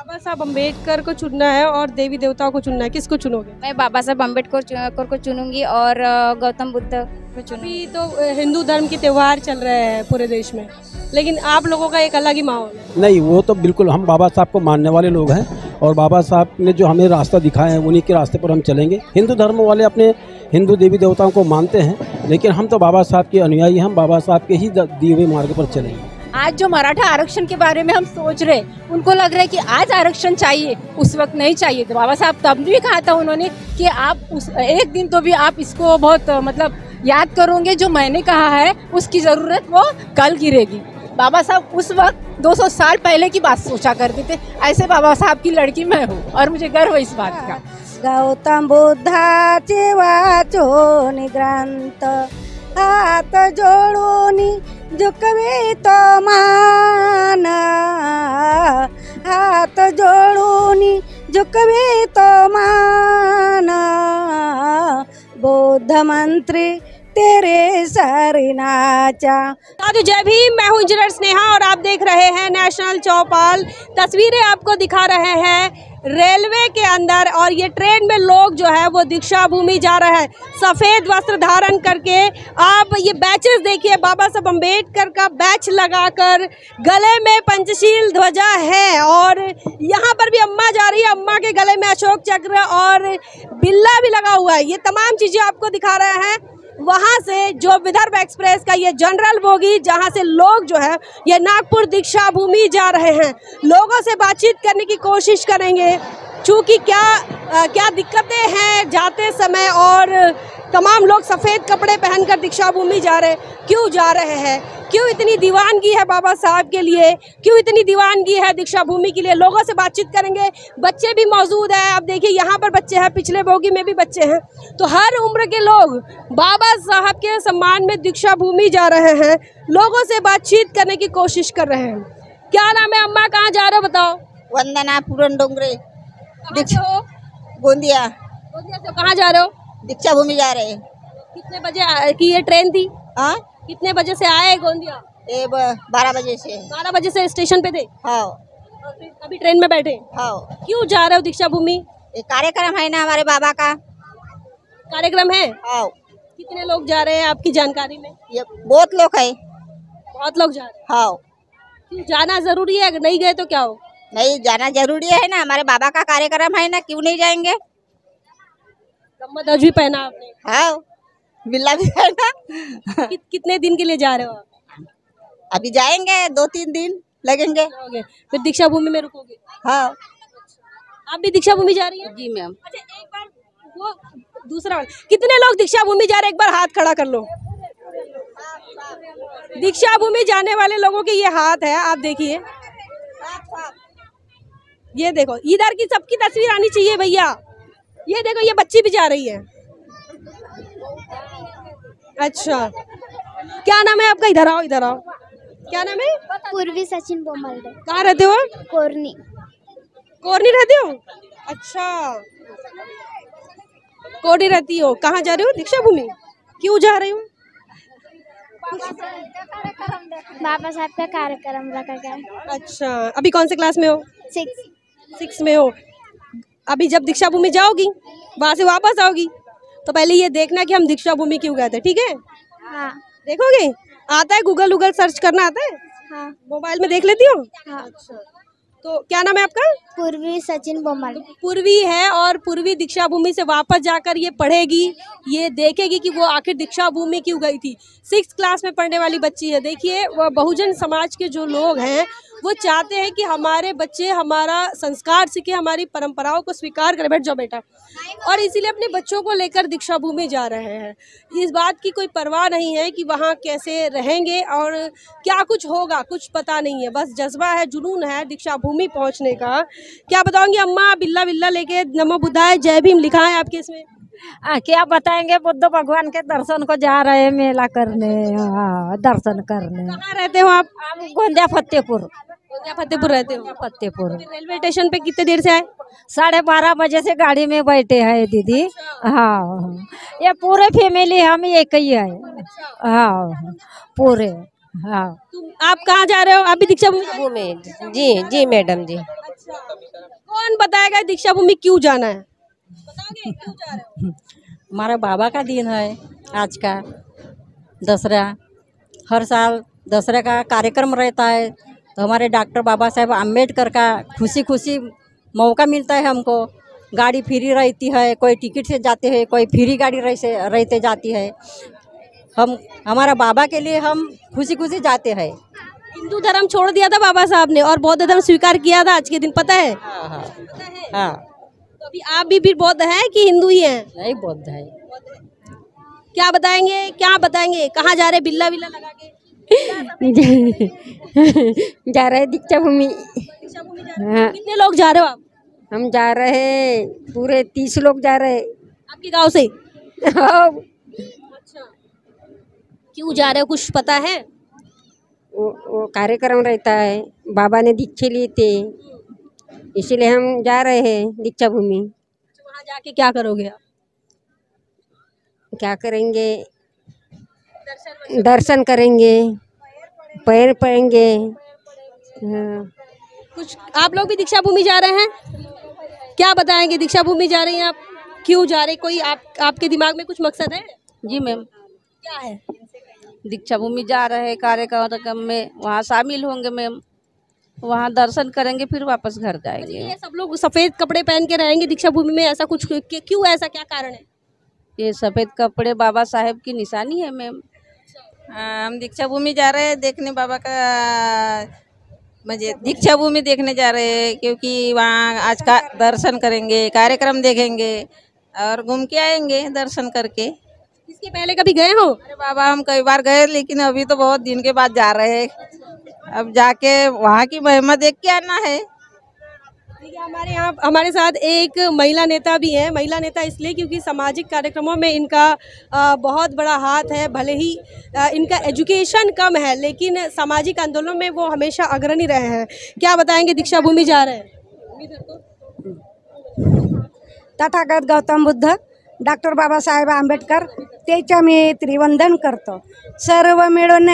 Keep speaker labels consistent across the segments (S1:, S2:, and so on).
S1: बाबा साहब अम्बेडकर को चुनना है और देवी देवताओं को चुनना है, किसको चुनोगे?
S2: मैं बाबा साहब अम्बेडकर को चुनूंगी और गौतम बुद्ध को चुनूंगी।
S1: अभी तो हिंदू धर्म के त्योहार चल रहे हैं पूरे देश में, लेकिन आप लोगों का एक अलग ही माहौल है।
S3: नहीं, वो तो बिल्कुल हम बाबा साहब को मानने वाले लोग हैं और बाबा साहब ने जो हमें रास्ता दिखाया है उन्हीं के रास्ते पर हम चलेंगे। हिंदू धर्म वाले अपने हिंदू देवी देवताओं को मानते हैं, लेकिन हम तो बाबा साहब के अनुयायी हैं, हम बाबा साहब के ही दिए हुए मार्ग पर चलेंगे।
S4: आज जो मराठा आरक्षण के बारे में हम सोच रहे, उनको लग रहा है कि आज आरक्षण चाहिए, उस वक्त नहीं चाहिए। तो बाबा साहब तब भी कहा था उन्होंने कि आप उस एक दिन तो भी आप इसको बहुत मतलब याद करोगे, जो मैंने कहा है उसकी जरूरत वो कल गिरेगी। बाबा साहब उस वक्त 200 साल पहले की बात सोचा करते थे। ऐसे बाबा साहब की लड़की मैं हूँ और मुझे गर्व है इस बात का।
S5: गौतम बुद्धाचे वाचोनी ग्रंथ, हात जोडूनी झुकवे तो मान, हात जोडूनी झुकवे तो मान, बौद्ध मंत्री तेरे सरनाचा।
S1: साधु जय भीम, मैं हूं इंजीनियर स्नेहा और आप देख रहे हैं नेशनल चौपाल। तस्वीरें आपको दिखा रहे हैं रेलवे के अंदर, और ये ट्रेन में लोग जो है वो दीक्षा भूमि जा रहे हैं सफ़ेद वस्त्र धारण करके। आप ये बैचेस देखिए, बाबा साहब अम्बेडकर का बैच लगाकर, गले में पंचशील ध्वजा है और यहाँ पर भी अम्मा जा रही है, अम्मा के गले में अशोक चक्र और बिल्ला भी लगा हुआ है। ये तमाम चीज़ें आपको दिखा रहे हैं। वहाँ से जो विदर्भ एक्सप्रेस का ये जनरल बोगी, जहाँ से लोग जो है ये नागपुर दीक्षा भूमि जा रहे हैं, लोगों से बातचीत करने की कोशिश करेंगे, चूँकि क्या दिक्कतें हैं जाते समय, और तमाम लोग सफ़ेद कपड़े पहनकर दीक्षा भूमि जा रहे हैं, क्यों जा रहे हैं, क्यों इतनी दीवानगी है बाबा साहब के लिए, क्यों इतनी दीवानगी है दीक्षा भूमि के लिए। लोगों से बातचीत करेंगे। बच्चे भी मौजूद हैं, आप देखिए यहाँ पर बच्चे हैं, पिछले बोगी में भी बच्चे हैं। तो हर उम्र के लोग बाबा साहब के सम्मान में दीक्षा भूमि जा रहे हैं, लोगों से बातचीत करने की कोशिश कर रहे हैं। क्या नाम है अम्मा, कहाँ जा रहे हो बताओ?
S5: वंदना पूरन डोंगरे,
S1: हो
S5: गोंदिया।
S1: गोंदिया से कहाँ जा रहे हो?
S5: दीक्षा भूमि जा रहे हैं।
S1: कितने बजे की ये ट्रेन थी?
S5: हाँ,
S1: कितने बजे से आए गोंदिया?
S5: 12 बजे से।
S1: 12 बजे से स्टेशन पे थे?
S5: हाँ।
S1: और फिर अभी ट्रेन में बैठे?
S5: हाँ।
S1: क्यों जा रहे हो दीक्षा भूमि?
S5: एक कार्यक्रम है ना हमारे बाबा का।
S1: कार्यक्रम है?
S5: हाँ।
S1: कितने लोग जा रहे हैं आपकी जानकारी में?
S5: ये बहुत लोग है।
S1: बहुत लोग जा रहे हैं।
S5: हाँ।
S1: क्यों जाना जरूरी है? अगर नहीं गए तो क्या हो?
S5: नहीं, जाना जरूरी है ना, हमारे बाबा का कार्यक्रम है ना, क्यों नहीं जाएंगे।
S1: गम्मत ध्वज भी पहना आपने?
S5: हाँ, बिल्ला भी है ना।
S1: कितने दिन के लिए जा रहे हो आप?
S5: अभी जाएंगे, 2-3 दिन लगेंगे।
S1: फिर दीक्षा भूमि में रुकोगे?
S5: हाँ।
S1: आप भी दीक्षा भूमि जा रही हैं?
S5: जी मैम।
S1: अच्छा, एक बार वो दूसरा, कितने लोग दीक्षा भूमि जा रहे हैं? एक बार हाथ खड़ा कर लो। दीक्षा भूमि जाने वाले लोगों के ये हाथ है, आप देखिए, ये देखो, इधर की सबकी तस्वीर आनी चाहिए भैया। ये देखो, ये बच्ची भी जा रही है। अच्छा, क्या नाम है आपका? इधर आओ, इधर आओ। क्या नाम है?
S6: पूर्वी सचिन बोमल्डे।
S1: कहाँ रहते हो?
S6: कोरनी।
S1: कोरनी रहते हो? अच्छा, कोरनी रहती हो। कहाँ जा रहे हो? दीक्षा भूमि। क्यों जा रही हो?
S6: बाबा साहब का कार्यक्रम रखा गया।
S1: अच्छा, अभी कौन से क्लास में हो?
S6: 6
S1: में हो। अभी जब दीक्षा भूमि जाओगी, वहाँ से वापस आओगी, तो पहले ये देखना कि हम दीक्षा भूमि क्यों गए थे, ठीक है?
S6: हाँ।
S1: देखोगे? आता है गूगल सर्च करना आता है?
S6: हाँ।
S1: मोबाइल में देख लेती हो?
S6: हाँ।
S1: अच्छा, तो क्या नाम है आपका?
S6: पूर्वी सचिन बोमल्डे।
S1: पूर्वी है, और पूर्वी दीक्षा भूमि से वापस जाकर ये पढ़ेगी, ये देखेगी कि वो आखिर दीक्षा भूमि क्यों गई थी। 6th क्लास में पढ़ने वाली बच्ची है। देखिए, वह बहुजन समाज के जो लोग हैं वो चाहते हैं कि हमारे बच्चे हमारा संस्कार सीखे, हमारी परंपराओं को स्वीकार करें। बैठ जाओ बेटा। और इसीलिए अपने बच्चों को लेकर दीक्षा भूमि जा रहे हैं। इस बात की कोई परवाह नहीं है कि वहाँ कैसे रहेंगे और क्या कुछ होगा, कुछ पता नहीं है। बस जज्बा है, जुनून है दीक्षा भूमि पहुँचने का। क्या बताऊँगी अम्मा? बिल्ला बिल्ला लेके नमो बुद्धाय जय भीम लिखा है आपके इसमें?
S4: क्या बताएंगे, बुद्ध भगवान के दर्शन को जा रहे हैं, मेला करने, दर्शन करने।
S1: कहाँ रहते हो आप?
S4: गोंदिया फतेहपुर।
S1: गोंदिया फतेहपुर रहते हो?
S4: फतेहपुर।
S1: रेलवे स्टेशन पे कितने देर से आए?
S4: 12:30 बजे से गाड़ी में बैठे हैं दीदी। हाँ, ये पूरे फैमिली हम एक ही है। हाँ, पूरे। हाँ।
S1: आप कहाँ जा रहे हो? आप भी दीक्षा भूमि?
S7: जी जी मैडम जी।
S1: अच्छा, कौन बताएगा दीक्षा भूमि क्यों जाना है? बताओगे क्यों जा रहे हो?
S7: हमारा बाबा का दिन है आज का, दसरा। हर साल दसरा का कार्यक्रम रहता है, तो हमारे डॉक्टर बाबा साहेब अम्बेडकर का खुशी खुशी मौका मिलता है हमको। गाड़ी फ्री रहती है, कोई टिकट से जाते हैं, कोई फ्री गाड़ी रहते जाती है। हम हमारा बाबा के लिए हम खुशी खुशी जाते हैं।
S1: हिंदू धर्म छोड़ दिया था बाबा साहब ने और बौद्ध धर्म स्वीकार किया था आज के दिन, पता है?
S7: हाँ हाँ
S1: पता है?
S7: हाँ।
S1: तो अभी आप भी फिर बौद्ध हैं कि हिंदू ही हैं?
S7: नहीं, बौद्ध है।
S1: क्या बताएंगे कहाँ जा रहे बिल्ला विल्ला लगा के?
S8: जा रहे दीक्षा भूमि।
S1: दीक्षा भूमि जा रहे हैं। कितने लोग जा रहे हो आप?
S8: हम जा रहे हैं, पूरे 30 लोग जा रहे हैं।
S1: आपके गांव से?
S8: हाँ।
S1: अच्छा, क्यों जा रहे हो कुछ पता है?
S8: वो कार्यक्रम रहता है, बाबा ने दीक्षा लिए थे, इसीलिए हम जा रहे हैं दीक्षा भूमि।
S1: वहाँ जाके क्या करोगे आप?
S8: क्या करेंगे? दर्शन करेंगे, पैर पड़ेंगे। हाँ।
S1: कुछ आप लोग भी दीक्षा भूमि जा रहे हैं? क्या बताएंगे, दीक्षा भूमि जा रही हैं आप, क्यों जा रहे? कोई आपके दिमाग में कुछ मकसद है?
S9: जी मैम,
S1: क्या है?
S9: दीक्षा भूमि जा रहे हैं कार्यक्रम में, वहाँ शामिल होंगे मैम, वहाँ दर्शन करेंगे, फिर वापस घर जाएंगे।
S1: ये सब लोग सफेद कपड़े पहन के रहेंगे दीक्षा भूमि में, ऐसा कुछ क्यों? ऐसा क्या कारण है?
S9: ये सफ़ेद कपड़े बाबा साहेब की निशानी है मैम।
S10: हम दीक्षा भूमि जा रहे हैं देखने बाबा का, मुझे दीक्षा भूमि देखने जा रहे हैं, क्योंकि वहाँ आज का दर्शन करेंगे, कार्यक्रम देखेंगे और घूम के आएंगे दर्शन करके।
S1: इसके पहले कभी गए हो?
S10: अरे बाबा, हम कई बार गए, लेकिन अभी तो बहुत दिन के बाद जा रहे हैं। अब जाके वहाँ की महिमा देख के आना है।
S1: हमारे यहाँ हमारे साथ एक महिला नेता भी है। महिला नेता इसलिए क्योंकि सामाजिक कार्यक्रमों में इनका बहुत बड़ा हाथ है। भले ही इनका एजुकेशन कम है, लेकिन सामाजिक आंदोलनों में वो हमेशा अग्रणी रहे हैं। क्या बताएंगे, दीक्षा भूमि जा रहे हैं?
S11: तथागत गौतम बुद्ध, डॉक्टर बाबासाहेब आंबेडकर, त्याच्या मी त्रिवंदन करतो। सर्व मिळून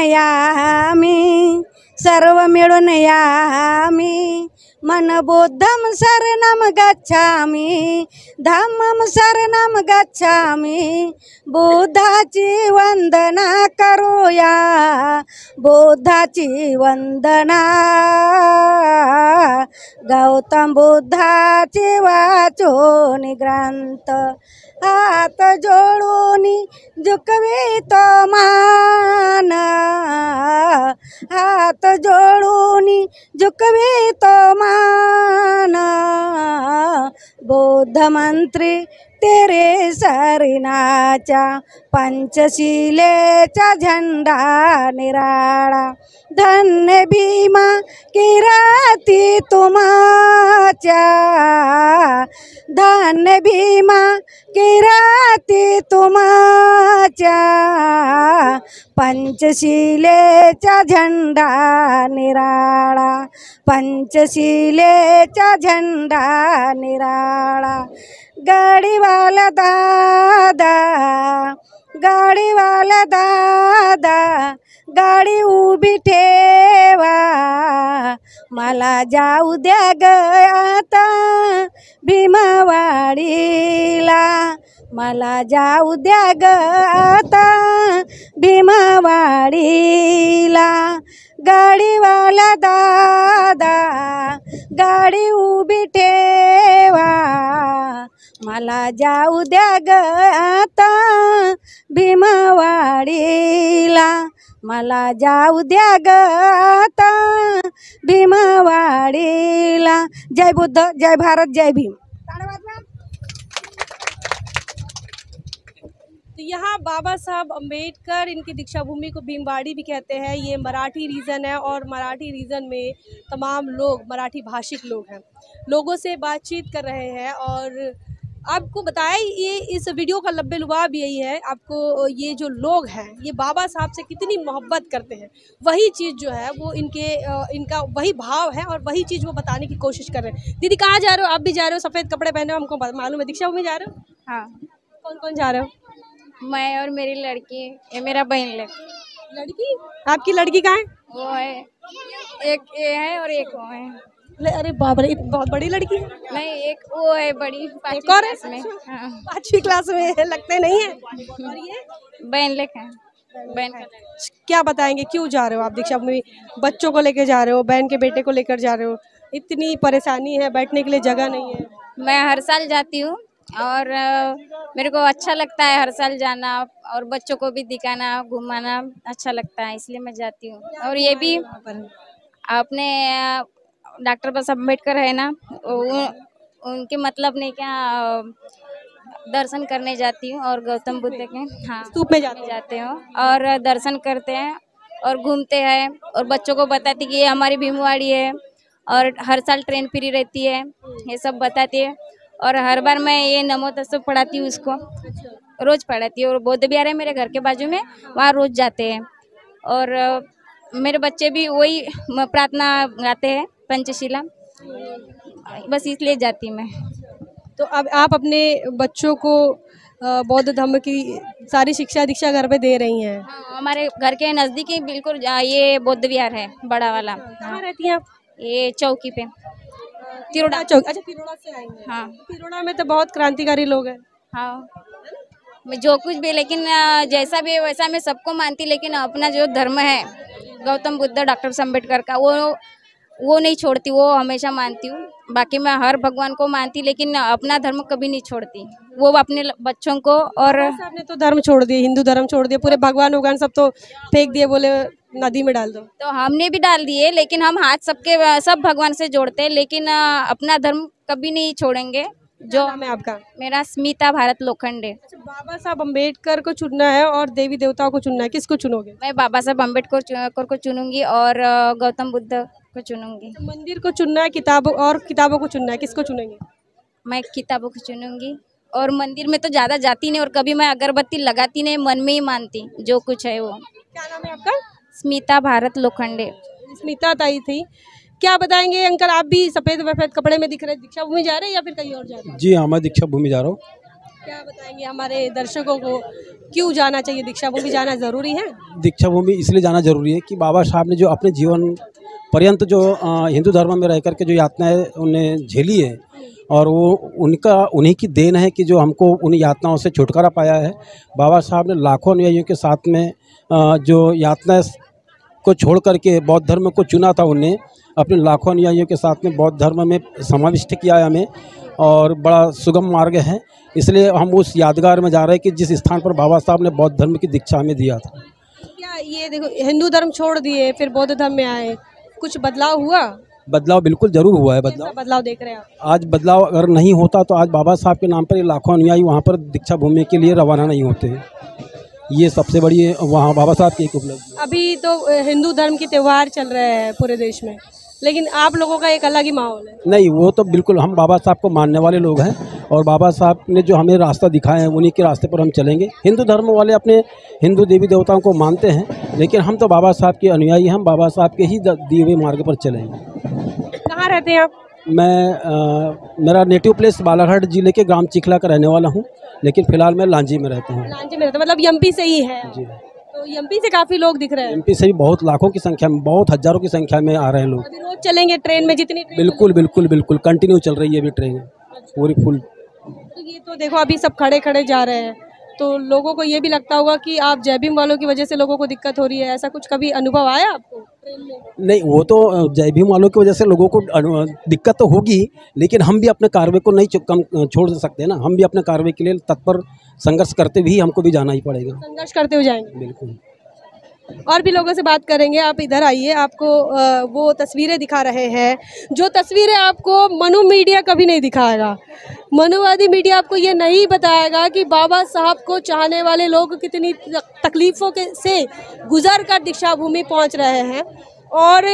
S11: यामी मन बुद्धम शरणम गच्छामि, धम्मम शरणम गच्छामि, बुद्धाची वंदना करूया, बुद्धाची वंदना, गौतम बुद्धाचे वाचून ग्रंथ, हात जोडून झुकवितो मान, हात जोडून झुकवितो मान, बुद्ध मंत्री तेरे सरिनाचा, पंचशिलेचा झंडा निराळा, धन्य भीमा किराती तुमाच्या, धन्य भीमा किराती तुमाच्या, पंचशिलेचा झंडा निराळा, पंचशिलेचा झंडा निराळा। गाडीवाला दादा, गाडीवाला दादा, गाडी उभी ठेवा, मला जाऊ द्या ग आता भीमावाडीला, मला जाऊ द्या ग आता भीमावाडीला। गाडीवाला दादा, गाडी उभी ठेवा, मला जाऊ द्या ग आता भीमावाडीला, मला जाऊ द्या ग आता भीमावाडीला। जय बुद्ध, जय भारत, जय भीम।
S1: तो यहाँ बाबा साहब अम्बेडकर, इनकी दीक्षा भूमि को भीमवाड़ी भी कहते हैं। ये मराठी रीजन है और मराठी रीजन में तमाम लोग मराठी भाषिक लोग हैं, लोगों से बातचीत कर रहे हैं। और आपको बताया, ये इस वीडियो का लब्बे लुबाब यही है, आपको ये जो लोग हैं ये बाबा साहब से कितनी मोहब्बत करते हैं, वही चीज़ जो है वो इनका वही भाव है और वही चीज़ वो बताने की कोशिश कर रहे हैं। दीदी कहाँ जा रहे हो? आप भी जा रहे हो, सफ़ेद कपड़े पहने हो, हमको मालूम है। दीक्षा भूमि जा रहे हो?
S2: हाँ।
S1: कौन कौन जा रहे हो?
S2: मैं और मेरी लड़की, ये मेरा बहन
S1: लड़की। आपकी लड़की कहाँ है?
S2: वो है, एक ये है और एक वो है।
S1: अरे बाप रे, बहुत बड़ी लड़की है।
S2: नहीं, एक वो है बड़ी
S1: एक और है?
S2: क्लास में। हाँ।
S1: 5वीं क्लास में है, लगते नहीं है। और ये
S2: बहन लेके हैं। बहन का
S1: क्या बताएंगे, क्यों जा रहे हो आप दीक्षा भूमि? बच्चों को लेकर जा रहे हो, बहन के बेटे को लेकर जा रहे हो, इतनी परेशानी है, बैठने के लिए जगह नहीं है।
S2: मैं हर साल जाती हूँ और मेरे को अच्छा लगता है हर साल जाना और बच्चों को भी दिखाना घुमाना अच्छा लगता है, इसलिए मैं जाती हूँ। और ये भी अपने डॉक्टर बाबा साहब अम्बेडकर है ना, उनके मतलब नहीं क्या दर्शन करने जाती हूँ और गौतम बुद्ध के हाँ
S1: स्तूप में
S2: जाते हो और दर्शन करते हैं और घूमते हैं और बच्चों को बताती कि ये हमारी भीमवाड़ी है और हर साल ट्रेन फ्री रहती है, ये सब बताती है। और हर बार मैं ये नमो तस्सो पढ़ाती हूँ उसको, रोज पढ़ाती हूँ। और बौद्ध विहार है मेरे घर के बाजू में, वहाँ रोज जाते हैं और मेरे बच्चे भी वही प्रार्थना गाते हैं पंचशीला, बस इसलिए जाती मैं।
S1: तो अब आप अपने बच्चों को बौद्ध धर्म की सारी शिक्षा दीक्षा घर पे दे रही हैं?
S2: हाँ, हमारे घर के नज़दीक ही बिल्कुल ये बौद्ध विहार है बड़ा वाला।
S1: कहाँ रहती हैं आप?
S2: ये चौकी पे, तिरोड़ा
S1: चौक। अच्छा, तिरोड़ा से आई हैं।
S2: हाँ।
S1: तिरोड़ा में तो बहुत क्रांतिकारी लोग हैं।
S2: हाँ, मैं जो कुछ भी, लेकिन जैसा भी है वैसा मैं सबको मानती, लेकिन अपना जो धर्म है गौतम बुद्ध डॉक्टर अम्बेडकर का वो नहीं छोड़ती, वो हमेशा मानती हूँ। बाकी मैं हर भगवान को मानती, लेकिन अपना धर्म कभी नहीं छोड़ती, वो अपने बच्चों को। और
S1: आपने तो धर्म छोड़ दिए, हिंदू धर्म छोड़ दिए, पूरे भगवान सब तो फेंक दिए, बोले नदी में डाल दो।
S2: तो हमने भी डाल दिए, लेकिन हम हाथ सब भगवान से जोड़ते हैं, लेकिन अपना धर्म कभी नहीं छोड़ेंगे। जो
S1: नाम है आपका?
S2: मेरा स्मिता भारत लोखंडे।
S1: अच्छा, बाबा साहब अम्बेडकर को चुनना है और देवी देवताओं को चुनना है, किसको चुनोगे?
S2: मैं बाबा साहब अम्बेडकर को चुनूंगी और गौतम बुद्ध को चुनूंगी।
S1: मंदिर को चुनना है, किताबों को चुनना है, किसको चुनेंगे?
S2: मैं किताबों को चुनूंगी और मंदिर में तो ज़्यादा जाती नहीं और कभी मैं अगरबत्ती लगाती नहीं, मन में ही मानती जो कुछ है वो।
S1: क्या नाम है आपका?
S2: स्मिता भारत लोखंडे।
S1: स्मिता ताई थी। क्या बताएंगे अंकल, आप भी सफेद कपड़े में दिख रहे हैं, दीक्षा भूमि जा रहे हैं या फिर कहीं और जा रहे हैं?
S3: जी हाँ, मैं दीक्षा भूमि जा रहा हूँ।
S1: क्या बताएंगे हमारे दर्शकों को, क्यों जाना चाहिए, दीक्षा भूमि जाना जरूरी है?
S3: दीक्षा भूमि इसलिए जाना जरूरी है कि बाबा साहब ने जो अपने जीवन पर्यंत जो हिंदू धर्म में रह करके जो यातनाएं उन्हें झेली है, और वो उन्हीं की देन है कि जो हमको उन यातनाओं से छुटकारा पाया है। बाबा साहब ने लाखों अनुयायियों के साथ में जो यातनाएं को छोड़ करके बौद्ध धर्म को चुना था, उन्हें अपने लाखों अनुयायियों के साथ में बौद्ध धर्म में समाविष्ट किया है हमें, और बड़ा सुगम मार्ग है। इसलिए हम उस यादगार में जा रहे हैं कि जिस स्थान पर बाबा साहब ने बौद्ध धर्म की दीक्षा हमें दिया था।
S1: क्या ये देखो, हिंदू धर्म छोड़ दिए फिर बौद्ध धर्म में आए, कुछ बदलाव हुआ?
S3: बदलाव बिल्कुल जरूर हुआ है।
S1: बदलाव देख रहे हैं आप?
S3: आज बदलाव अगर नहीं होता तो आज बाबा साहब के नाम पर ये लाखों अनुयायी वहाँ पर दीक्षा भूमि के लिए रवाना नहीं होते हैं। ये सबसे बड़ी वहाँ बाबा साहब की एक उपलब्धि।
S1: अभी तो हिंदू धर्म के त्यौहार चल रहे हैं पूरे देश में, लेकिन आप लोगों का एक अलग ही माहौल है।
S3: नहीं, वो तो बिल्कुल, हम बाबा साहब को मानने वाले लोग हैं और बाबा साहब ने जो हमें रास्ता दिखाया है उन्हीं के रास्ते पर हम चलेंगे। हिंदू धर्म वाले अपने हिंदू देवी देवताओं को मानते हैं, लेकिन हम तो बाबा साहब के अनुयायी हैं, हम बाबा साहब के ही दिए हुए मार्ग पर चलेंगे।
S1: कहाँ रहते हैं आप?
S3: मेरा नेटिव प्लेस बालाघाट जिले के ग्राम चिखला का रहने वाला हूँ, लेकिन फिलहाल मैं लांजी में रहता हूँ।
S1: लांजी में रहते, मतलब एमपी से ही है?
S3: जी।
S1: तो एमपी से काफी लोग दिख रहे हैं?
S3: एमपी से भी बहुत लाखों की संख्या में, बहुत हजारों की संख्या में आ रहे हैं लोग।
S1: अभी रोज चलेंगे ट्रेन में जितनी ट्रेन
S3: बिल्कुल बिल्कुल बिल्कुल कंटिन्यू चल रही है अभी ट्रेन पूरी फुल।
S1: तो ये तो देखो अभी सब खड़े खड़े जा रहे हैं, तो लोगों को ये भी लगता होगा कि आप जय भीम वालों की वजह से लोगों को दिक्कत हो रही है, ऐसा कुछ कभी अनुभव आया आपको ट्रेन में?
S3: नहीं, वो तो जय भीम वालों की वजह से लोगों को दिक्कत तो होगी, लेकिन हम भी अपने कार्य को नहीं छोड़ सकते ना। हम भी अपने कार्य के लिए तत्पर संघर्ष करते हुए हमको भी जाना ही पड़ेगा।
S1: संघर्ष करते हुए जाएंगे?
S3: बिल्कुल।
S1: और भी लोगों से बात करेंगे। आप इधर आइए, आपको वो तस्वीरें दिखा रहे हैं, जो तस्वीरें आपको मनु मीडिया कभी नहीं दिखाएगा। मनुवादी मीडिया आपको ये नहीं बताएगा कि बाबा साहब को चाहने वाले लोग कितनी तकलीफ़ों से गुजर कर दीक्षा भूमि पहुँच रहे हैं और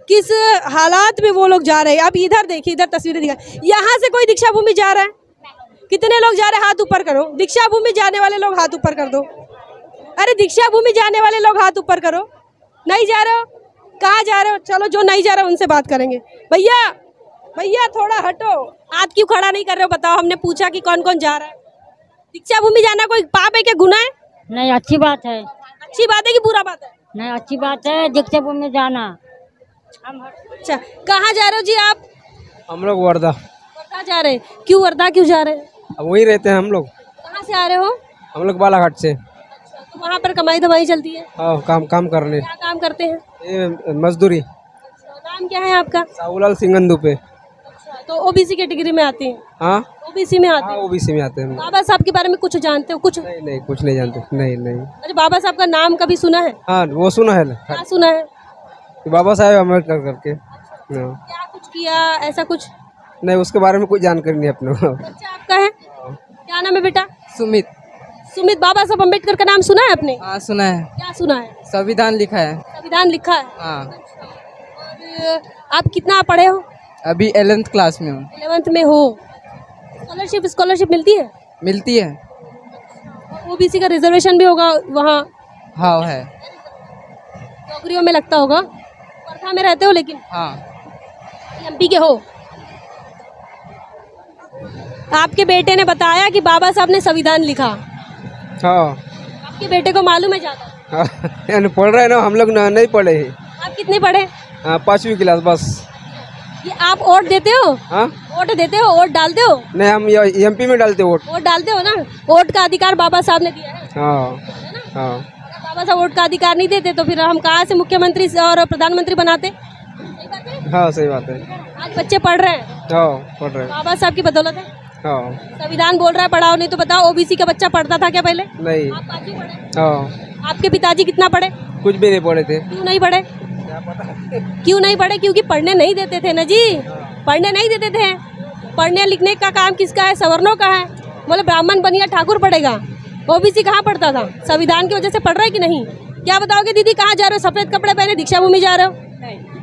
S1: किस हालात में वो लोग जा रहे हैं। आप इधर देखिए, इधर तस्वीरें दिखा, यहाँ से कोई दीक्षा भूमि जा रहा है? कितने लोग जा रहे हैं? हाथ ऊपर करो। दीक्षा भूमि जाने वाले लोग हाथ ऊपर कर दो। अरे दीक्षा भूमि जाने वाले लोग हाथ ऊपर करो। नहीं जा रहे हो? कहाँ जा रहे हो? चलो, जो नहीं जा रहे हो उनसे बात करेंगे। भैया भैया थोड़ा हटो, हाथ क्यों खड़ा नहीं कर रहे हो? बताओ, हमने पूछा कि कौन कौन जा रहा है। दीक्षा भूमि जाना कोई पाप है क्या, गुनाह है?
S7: नहीं, अच्छी बात है।
S1: अच्छी बात है कि बुरा बात है?
S7: नहीं, अच्छी बात है दीक्षा भूमि जाना।
S1: अच्छा, कहाँ जा रहे हो जी आप?
S12: हम लोग वर्धा।
S1: वर्धा जा रहे हैं, क्यों वर्धा क्यों जा रहे हैं?
S12: अब वहीं रहते हैं हम लोग।
S1: कहाँ से आ रहे हो?
S12: हम लोग बालाघाट से।
S1: तो वहाँ पर कमाई धमाई चलती है?
S12: हाँ, काम करने।
S1: क्या काम करते हैं?
S12: ये मजदूरी।
S1: नाम क्या है आपका?
S12: साहूलाल सिंगंदू पे।
S1: तो ओबीसी कैटेगरी में आते हैं?
S12: हाँ,
S1: ओबीसी में आते
S12: हाँ,
S1: हैं।
S12: ओबीसी में आते हैं।
S1: बाबा साहब के बारे में कुछ जानते हो? कुछ
S12: नहीं, कुछ नहीं जानते। नहीं।
S1: अच्छा, बाबा साहब का नाम कभी सुना है?
S12: हाँ, वो सुना है।
S1: क्या सुना है?
S12: बाबा साहेब अम्बेडकर करके।
S1: क्या कुछ किया ऐसा कुछ?
S12: नहीं, उसके बारे में कोई जानकारी नहीं अपने को।
S1: बच्चा आपका है? क्या नाम है बेटा?
S13: सुमित।
S1: सुमित, बाबा साहब अम्बेडकर का नाम सुना है आपने?
S13: हाँ, सुना है।
S1: क्या सुना है?
S13: संविधान लिखा है।
S1: संविधान लिखा है?
S13: हाँ।
S1: और आप कितना पढ़े हो?
S13: अभी 11th क्लास में हूँ।
S1: 11th में हो। स्कॉलरशिप मिलती है?
S13: मिलती है।
S1: ओबीसी का रिजर्वेशन भी होगा वहाँ?
S13: हाँ है।
S1: नौकरियों में लगता होगा। वर्धा में रहते हो लेकिन?
S13: हाँ।
S1: एमपी के हो? आपके बेटे ने बताया कि बाबा साहब ने संविधान लिखा।
S12: हाँ।
S1: आपके बेटे को मालूम है ज्यादा?
S12: हाँ, पढ़ रहे हैं ना, हम लोग नहीं पढ़े हैं।
S1: आप कितने पढ़े?
S12: 5वीं क्लास बस।
S1: ये आप वोट देते हो?
S12: हाँ?
S1: वोट देते हो? वोट डालते हो?
S12: नहीं, हम एमपी में डालते वोट।
S1: वोट डालते हो ना? वोट का अधिकार बाबा साहब ने दिया है।
S12: हाँ।
S1: बाबा साहब वोट का अधिकार नहीं देते तो फिर हम कहाँ से मुख्यमंत्री और प्रधानमंत्री बनाते?
S12: हाँ, सही बात है।
S1: आज बच्चे पढ़ रहे हैं।
S12: हाँ, पढ़ रहे हैं।
S1: बाबा साहब की बदौलत है।
S12: हाँ।
S1: संविधान बोल रहा है पढ़ाओ, नहीं तो बताओ ओबीसी का बच्चा पढ़ता था क्या पहले?
S12: नहीं।
S1: आप 5वीं पढ़े?
S12: हाँ।
S1: आपके पिताजी कितना पढ़े?
S12: कुछ भी नहीं पढ़े थे।
S1: क्यों नहीं पढ़े? क्यों नहीं पढ़े? क्योंकि पढ़ने नहीं देते थे ना जी। पढ़ने नहीं देते थे। पढ़ने लिखने का काम किसका है? सवर्णों का है। बोले ब्राह्मण बनिया ठाकुर पढ़ेगा, ओबीसी कहाँ पढ़ता था? संविधान की वजह से पढ़ रहा है कि नहीं? क्या बताओगे दीदी, कहाँ जा रहे हो? सफेद कपड़े पहने दीक्षा भूमि जा रहे हो?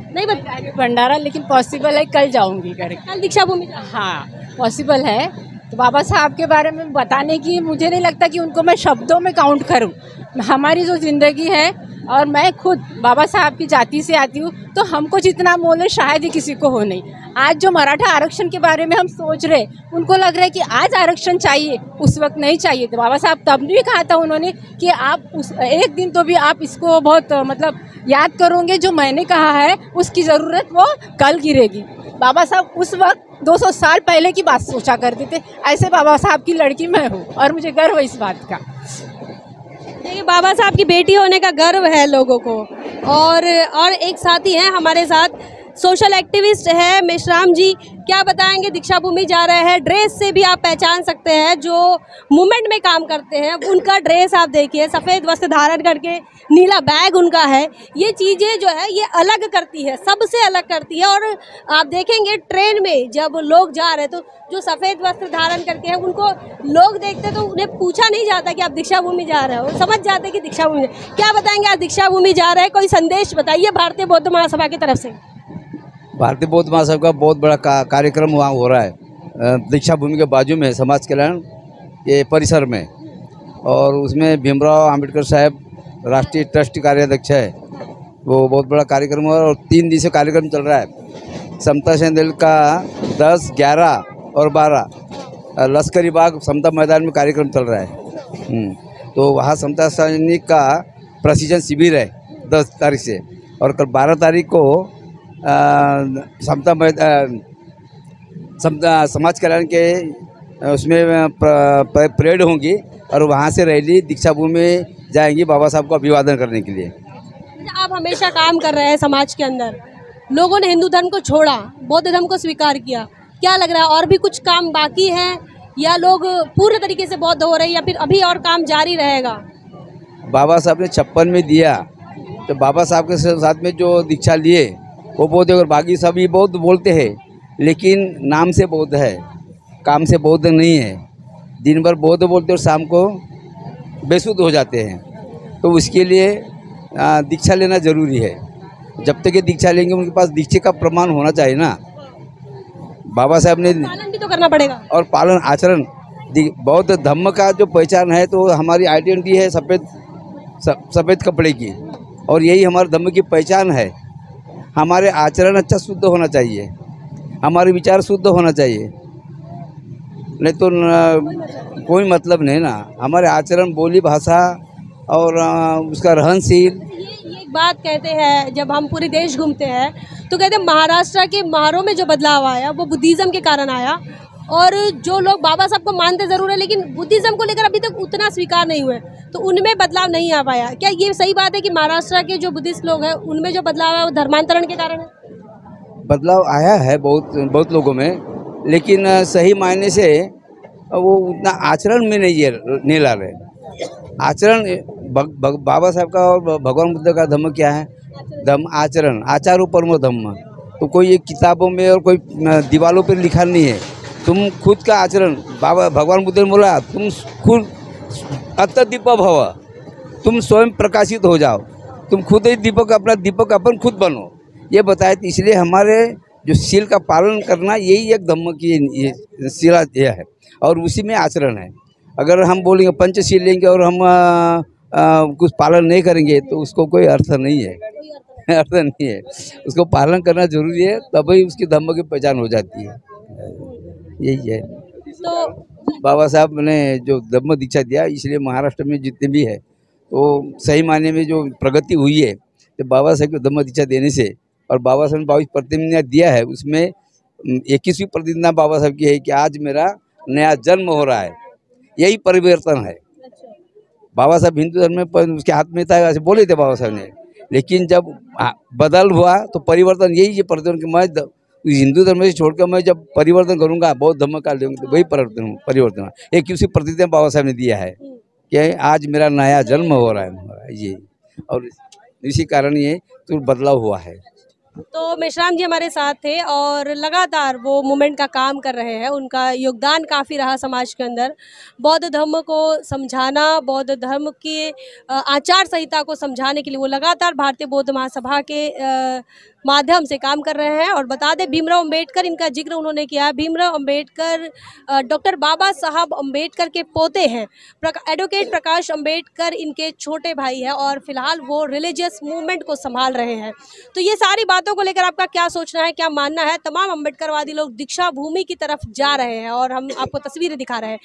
S1: नहीं बता
S4: भंडारा, लेकिन पॉसिबल है कल जाऊंगी घर।
S1: कल दीक्षा भूमि?
S4: हाँ, पॉसिबल है। तो बाबा साहब के बारे में बताने की मुझे नहीं लगता कि उनको मैं शब्दों में काउंट करूं। हमारी जो ज़िंदगी है, और मैं खुद बाबा साहब की जाति से आती हूँ, तो हमको जितना मोल है शायद ही किसी को हो नहीं। आज जो मराठा आरक्षण के बारे में हम सोच रहे, उनको लग रहा है कि आज आरक्षण चाहिए, उस वक्त नहीं चाहिए। तो बाबा साहब तब भी कहा था उन्होंने कि आप उस एक दिन तो भी आप इसको बहुत मतलब याद करोगे, जो मैंने कहा है उसकी ज़रूरत वो कल गिरेगी। बाबा साहब उस वक्त 200 साल पहले की बात सोचा करते थे। ऐसे बाबा साहब की लड़की मैं हूँ और मुझे गर्व है इस बात का।
S1: देखिए, बाबा साहब की बेटी होने का गर्व है लोगों को। और एक साथी हैं हमारे साथ, सोशल एक्टिविस्ट है मेश्राम जी। क्या बताएंगे? दीक्षा भूमि जा रहे हैं, ड्रेस से भी आप पहचान सकते हैं जो मूवमेंट में काम करते हैं उनका ड्रेस आप देखिए, सफ़ेद वस्त्र धारण करके, नीला बैग उनका है। ये चीज़ें जो है ये अलग करती है, सबसे अलग करती है। और आप देखेंगे ट्रेन में जब लोग जा रहे हैं तो जो सफ़ेद वस्त्र धारण करके हैं उनको लोग देखते तो उन्हें पूछा नहीं जाता कि आप दीक्षा भूमि जा रहे हो, समझ जाते कि दीक्षा भूमि। क्या बताएंगे, आप दीक्षा भूमि जा रहे हैं, कोई संदेश बताइए भारतीय बौद्ध महासभा की तरफ से।
S14: भारतीय बौद्ध महासभा का बहुत बड़ा कार्यक्रम वहाँ हो रहा है दीक्षा भूमि के बाजू में, समाज कल्याण के परिसर में। और उसमें भीमराव अंबेडकर साहब राष्ट्रीय ट्रस्ट कार्याध्यक्ष है, वो बहुत बड़ा कार्यक्रम हुआ। और 3 दिवसीय कार्यक्रम चल रहा है। समता सैनिक का 10, 11 और 12 लश्करी बाग समता मैदान में कार्यक्रम चल रहा है। तो वहाँ समता सैनिक का प्रशिक्षण शिविर है 10 तारीख से, और कल 12 तारीख को समाज कल्याण के उसमें परेड होंगी और वहाँ से रैली दीक्षा भूमि में जाएंगी बाबा साहब को अभिवादन करने के लिए।
S1: आप हमेशा काम कर रहे हैं समाज के अंदर, लोगों ने हिंदू धर्म को छोड़ा, बौद्ध धर्म को स्वीकार किया, क्या लग रहा है और भी कुछ काम बाकी है या लोग पूरे तरीके से बौद्ध हो रहे हैं या फिर अभी और काम जारी रहेगा?
S14: बाबा साहब ने 56 में दिया, तो बाबा साहब के साथ में जो दीक्षा लिए वो बौद्ध, और बाकी सभी बौद्ध बोलते हैं लेकिन नाम से बौद्ध है, काम से बौद्ध नहीं है। दिन भर बौद्ध बोलते और शाम को बेसुध हो जाते हैं। तो उसके लिए दीक्षा लेना ज़रूरी है। जब तक ये दीक्षा लेंगे उनके पास दीक्षा का प्रमाण होना चाहिए ना। बाबा साहब ने
S1: पालन भी तो करना पड़ेगा।
S14: और पालन आचरण, बौद्ध धर्म का जो पहचान है तो हमारी आइडेंटिटी है सफ़ेद कपड़े की, और यही हमारे धर्म की पहचान है। हमारे आचरण अच्छा शुद्ध होना चाहिए, हमारे विचार शुद्ध होना चाहिए, नहीं तो कोई मतलब नहीं ना। हमारे आचरण, बोली, भाषा और उसका रहनशील,
S1: ये एक बात कहते हैं, जब हम पूरे देश घूमते हैं तो कहते हैं महाराष्ट्र के महारों में जो बदलाव आया वो बुद्धिज़्म के कारण आया, और जो लोग बाबा साहब को मानते ज़रूर है लेकिन बुद्धिज़्म को लेकर अभी तक उतना स्वीकार नहीं हुए, तो उनमें बदलाव नहीं आ पाया। क्या ये सही बात है कि महाराष्ट्र के जो बुद्धिस्ट लोग हैं उनमें जो बदलाव है वो धर्मांतरण के कारण है?
S14: बदलाव आया है बहुत लोगों में, लेकिन सही मायने से वो उतना आचरण में नहीं ला रहे। आचरण बाबा साहब का और भगवान बुद्ध का धम्म क्या है? धम्म आचरण, आचारो परमो धम्म। तो कोई एक किताबों में और कोई दीवारों पर लिखा नहीं है, तुम खुद का आचरण। भगवान बुद्ध ने बोला तुम खुद अत्तदीप भव, तुम स्वयं प्रकाशित हो जाओ, तुम खुद ही दीपक, अपना दीपक अपन खुद बनो, ये बताया। इसलिए हमारे जो शील का पालन करना यही एक धम्म की शीला है, और उसी में आचरण है। अगर हम बोलेंगे पंचशील लेंगे और हम कुछ पालन नहीं करेंगे तो उसको कोई अर्थ नहीं है, अर्थ नहीं है। उसको पालन करना जरूरी है, तभी उसकी धम्म की पहचान हो जाती है। यही है। तो बाबा साहब ने जो धम्म दीक्षा दिया, इसलिए महाराष्ट्र में जितने भी है तो सही मायने में जो प्रगति हुई है, तो बाबा साहब को धम्म दीक्षा देने से, और बाबा साहब ने 22 प्रतिज्ञा दिया है, उसमें 21वीं प्रतिज्ञा बाबा साहब की है कि आज मेरा नया जन्म हो रहा है। यही परिवर्तन है। बाबा साहब हिंदू धर्म में उसके हाथ में था, ऐसे बोले थे बाबा साहब ने, लेकिन जब बदल हुआ तो परिवर्तन यही परिवर्तन कि मैं हिंदू धर्म से छोड़कर मैं जब परिवर्तन करूंगा, बौद्ध धर्म का लूँगा, तो वही परिवर्तन 21वीं प्रतिज्ञा बाबा साहब ने दिया है कि आज मेरा नया जन्म हो रहा है ये, और इसी कारण ये तो बदलाव हुआ है।
S1: तो मेश्राम जी हमारे साथ थे और लगातार वो मूवमेंट का काम कर रहे हैं। उनका योगदान काफ़ी रहा समाज के अंदर, बौद्ध धर्म को समझाना, बौद्ध धर्म की आचार संहिता को समझाने के लिए वो लगातार भारतीय बौद्ध महासभा के माध्यम से काम कर रहे हैं। और बता दें, भीमराव अंबेडकर, इनका जिक्र उन्होंने किया। भीमराव अंबेडकर डॉक्टर बाबा साहब अंबेडकर के पोते हैं। एडवोकेट प्रकाश अंबेडकर इनके छोटे भाई हैं और फिलहाल वो रिलीजियस मूवमेंट को संभाल रहे हैं। तो ये सारी बातों को लेकर आपका क्या सोचना है, क्या मानना है? तमाम अंबेडकरवादी लोग दीक्षा भूमि की तरफ जा रहे हैं और हम आपको तस्वीरें दिखा रहे हैं।